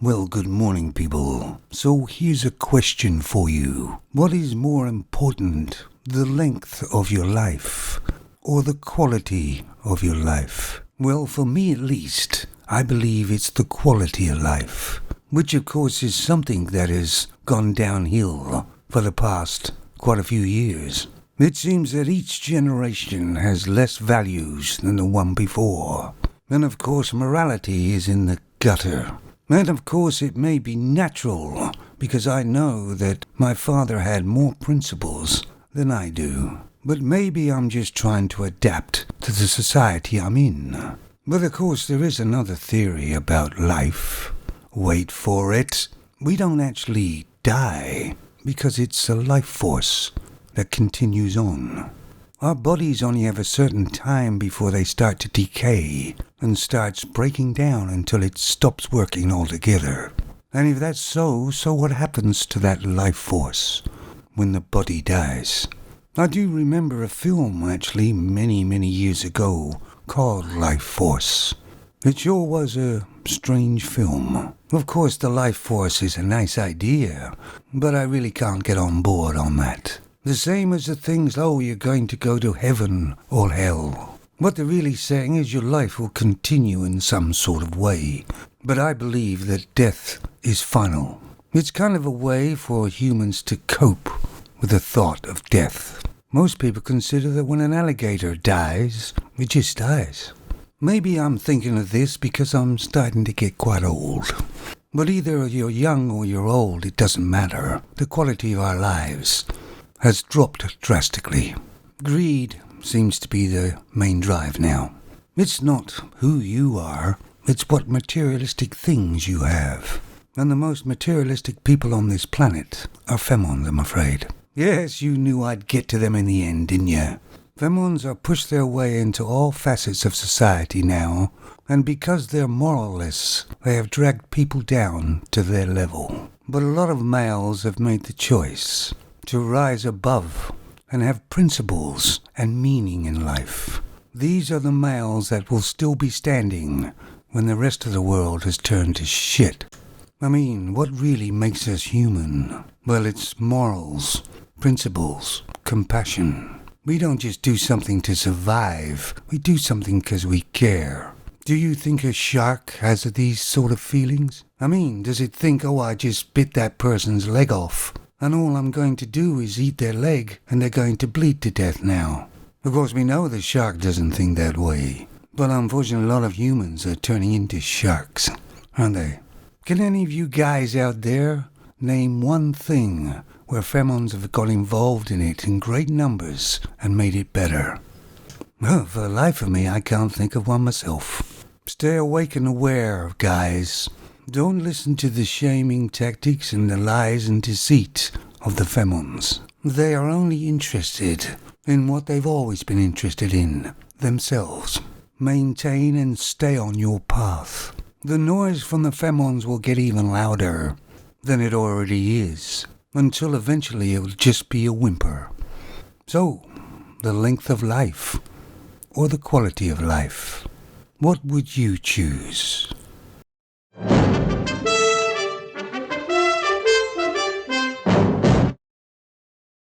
Well, good morning, people. So here's a question for you. What is more important, the length of your life or the quality of your life? Well, for me at least, I believe it's the quality of life, which of course is something that has gone downhill for the past quite a few years. It seems that each generation has less values than the one before. And of course, morality is in the gutter. And of course, it may be natural, because I know that my father had more principles than I do. But maybe I'm just trying to adapt to the society I'm in. But of course, there is another theory about life. Wait for it. We don't actually die, because it's a life force that continues on. Our bodies only have a certain time before they start to decay and starts breaking down until it stops working altogether. And if that's so what happens to that life force when the body dies? I do remember a film, actually, many years ago, called Life Force. It sure was a strange film. Of course, the life force is a nice idea, but I really can't get on board on that. The same as the things, you're going to go to heaven or hell. What they're really saying is your life will continue in some sort of way. But I believe that death is final. It's kind of a way for humans to cope with the thought of death. Most people consider that when an alligator dies, it just dies. Maybe I'm thinking of this because I'm starting to get quite old. But either you're young or you're old, it doesn't matter. The quality of our lives has dropped drastically. Greed seems to be the main drive now. It's not who you are, it's what materialistic things you have. And the most materialistic people on this planet are Femons, I'm afraid. Yes, you knew I'd get to them in the end, didn't you? Femons are pushed their way into all facets of society now, and because they're moralless, they have dragged people down to their level. But a lot of males have made the choice to rise above and have principles and meaning in life. These are the males that will still be standing when the rest of the world has turned to shit. I mean, what really makes us human? Well, it's morals, principles, compassion. We don't just do something to survive. We do something because we care. Do you think a shark has these sort of feelings? I mean, does it think, I just bit that person's leg off, and all I'm going to do is eat their leg, and they're going to bleed to death now? Of course, we know the shark doesn't think that way. But unfortunately, a lot of humans are turning into sharks, aren't they? Can any of you guys out there name one thing where Femons have got involved in it in great numbers and made it better? Well, for the life of me, I can't think of one myself. Stay awake and aware, guys. Don't listen to the shaming tactics and the lies and deceit of the Femons. They are only interested in what they've always been interested in, themselves. Maintain and stay on your path. The noise from the Femons will get even louder than it already is, until eventually it will just be a whimper. So, the length of life or the quality of life, what would you choose?